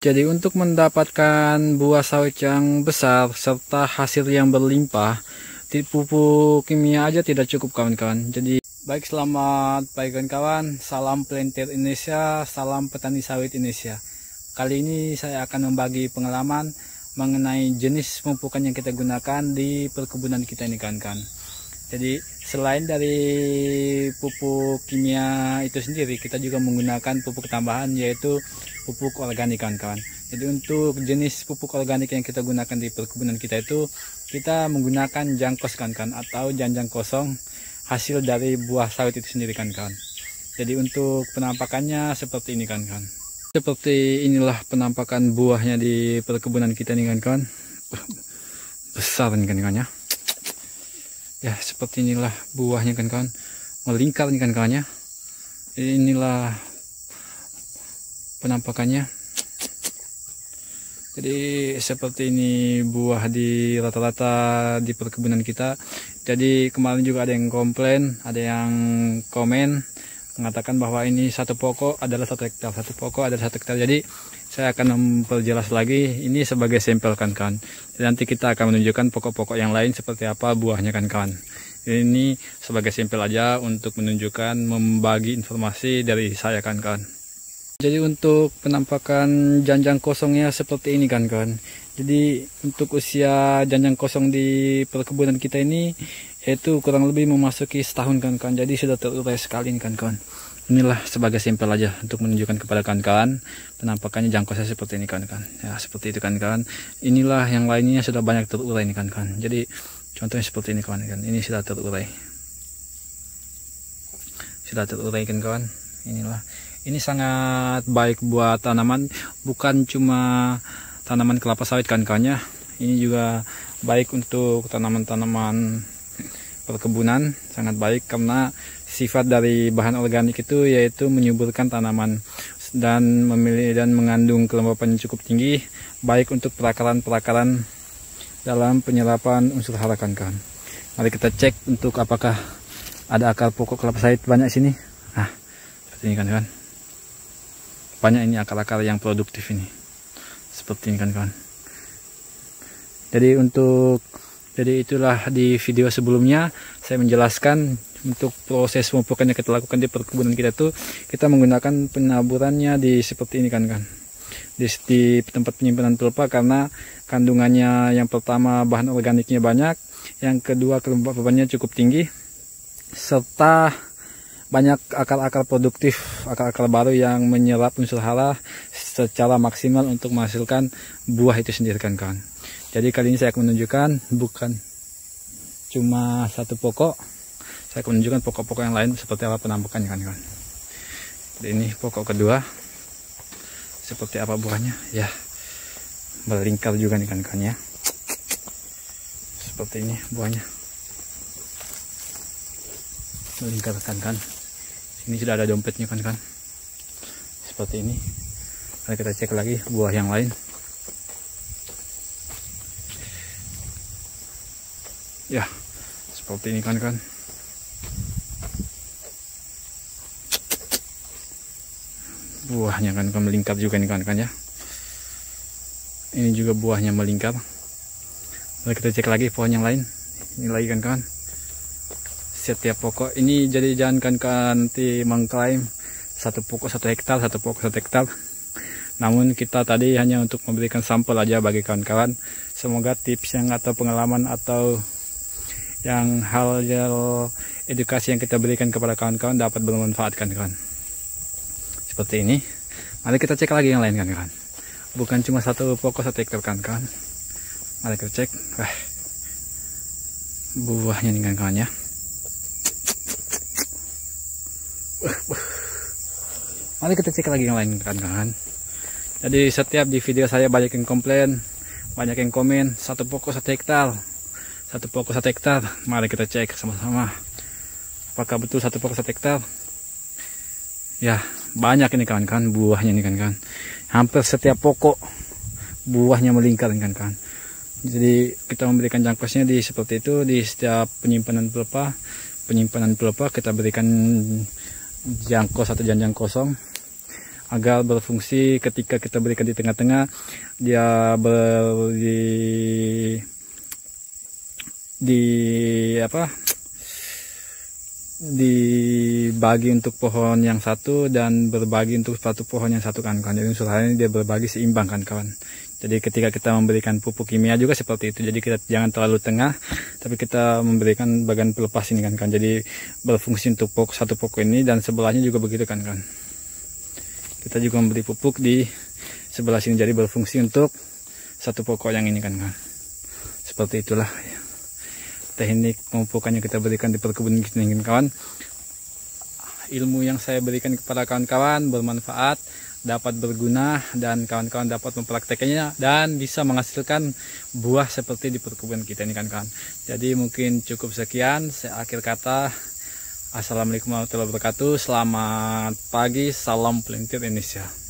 Jadi untuk mendapatkan buah sawit yang besar serta hasil yang berlimpah, pupuk kimia aja tidak cukup kawan-kawan. Jadi baik, selamat pagi kawan-kawan, salam planter Indonesia, salam petani sawit Indonesia. Kali ini saya akan membagi pengalaman mengenai jenis pemupukan yang kita gunakan di perkebunan kita ini kawan-kawan. Jadi selain dari pupuk kimia itu sendiri, kita juga menggunakan pupuk tambahan yaitu pupuk organik kawan-kawan. Jadi untuk jenis pupuk organik yang kita gunakan di perkebunan kita itu, kita menggunakan jangkos kawan-kawan atau janjang kosong hasil dari buah sawit itu sendiri kawan-kawan. Jadi untuk penampakannya seperti ini kawan-kawan. Seperti inilah penampakan buahnya di perkebunan kita nih kawan-kawan. Besar nih kawan-kawan ya. Ya, seperti inilah buahnya kawan-kawan, melingkar nih kawan-kawan ya. Inilah penampakannya. Jadi seperti ini buah di rata-rata di perkebunan kita. Jadi kemarin juga ada yang komplain, ada yang komen mengatakan bahwa ini satu pokok adalah 1 hektar, satu pokok adalah 1 hektar. Jadi saya akan memperjelas lagi, ini sebagai sampel kawan-kawan. Nanti kita akan menunjukkan pokok-pokok yang lain seperti apa buahnya kawan-kawan. Ini sebagai sampel aja untuk menunjukkan, membagi informasi dari saya kawan-kawan. Jadi untuk penampakan janjang kosongnya seperti ini kawan-kawan. Jadi untuk usia janjang kosong di perkebunan kita ini yaitu kurang lebih memasuki setahun kawan-kawan. Jadi sudah terurai sekali kawan-kawan. Inilah sebagai sampel aja untuk menunjukkan kepada kawan-kawan penampakannya jangkosnya seperti ini kawan-kawan. Ya seperti itu kawan-kawan. Inilah yang lainnya sudah banyak terurai nih kawan-kawan. Jadi contohnya seperti ini kawan-kawan. Ini sudah terurai. Sudah terurai kawan-kawan. Inilah. Ini sangat baik buat tanaman, bukan cuma tanaman kelapa sawit kawan-kawan ya. Ini juga baik untuk tanaman-tanaman perkebunan, sangat baik karena sifat dari bahan organik itu yaitu menyuburkan tanaman dan mengandung kelembapan cukup tinggi, baik untuk perakaran-perakaran dalam penyerapan unsur hara kawan-kawan. Mari kita cek untuk apakah ada akar pokok kelapa sawit banyak sini. Nah, seperti ini kawan-kawan. Banyak ini akar-akar yang produktif ini. Seperti ini kawan-kawan. Jadi itulah di video sebelumnya saya menjelaskan untuk proses pemupukan yang kita lakukan di perkebunan kita tuh, kita menggunakan penaburannya di seperti ini kawan-kawan. Di tempat penyimpanan pelepah karena kandungannya yang pertama bahan organiknya banyak, yang kedua kelembapannya cukup tinggi, serta banyak akar-akar produktif, akar-akar baru yang menyerap unsur hara secara maksimal untuk menghasilkan buah itu sendiri kawan-kawan. Jadi kali ini saya akan menunjukkan bukan cuma satu pokok, saya akan menunjukkan pokok-pokok yang lain seperti apa penampakannya kawan-kawan. Ini pokok kedua, seperti apa buahnya, ya melingkar juga nih kawan-kawan ya. Seperti ini buahnya, melingkar kawan-kawan. Ini sudah ada dompetnya kawan-kawan. Seperti ini. Mari kita cek lagi buah yang lain. Ya, seperti ini kawan-kawan. Buahnya kan melingkar juga nih kawan-kawan ya. Ini juga buahnya melingkar. Mari kita cek lagi pohon yang lain. Ini lagi kawan-kawan. Setiap pokok ini, jadi jangan kawan-kawan nanti mengklaim satu pokok 1 hektar, satu pokok 1 hektar. Namun kita tadi hanya untuk memberikan sampel aja bagi kawan-kawan. Semoga tips yang atau pengalaman atau yang hal edukasi yang kita berikan kepada kawan-kawan dapat bermanfaat kawan-kawan. Seperti ini. Mari kita cek lagi yang lain kawan-kawan. Bukan cuma satu pokok 1 hektar kawan-kawan. Mari kita cek. Buahnya nih kawan-kawan ya. Mari kita cek lagi yang lain kawan-kawan. Jadi setiap di video saya banyak yang komplain, banyak yang komen, satu pokok 1 hektar, satu pokok 1 hektar. Mari kita cek sama-sama apakah betul satu pokok 1 hektar. Ya banyak ini kawan-kawan buahnya ini kawan-kawan. Hampir setiap pokok buahnya melingkar kawan-kawan. Jadi kita memberikan jangkosnya di seperti itu di setiap penyimpanan pelepah. Penyimpanan pelepah kita berikan jangkos atau janjang kosong agar berfungsi ketika kita berikan di tengah-tengah, dia dibagi untuk pohon yang satu dan berbagi untuk satu pohon yang satu kan kawan. Jadi unsur harian dia berbagi seimbang kan kawan. Jadi ketika kita memberikan pupuk kimia juga seperti itu. Jadi kita jangan terlalu tengah, tapi kita memberikan bagian pelepas ini kan kawan. Jadi berfungsi untuk satu pokok ini, dan sebelahnya juga begitu kan kawan. Kita juga memberi pupuk di sebelah sini, jadi berfungsi untuk satu pokok yang ini kan kawan. Seperti itulah teknik pemupukan yang kita berikan di perkebunan kita ini kawan. Ilmu yang saya berikan kepada kawan-kawan bermanfaat, dapat berguna, dan kawan-kawan dapat mempraktekannya dan bisa menghasilkan buah seperti di perkebunan kita ini kan kawan. Jadi mungkin cukup sekian. Saya akhir kata, assalamualaikum warahmatullahi wabarakatuh. Selamat pagi, salam pelintir Indonesia.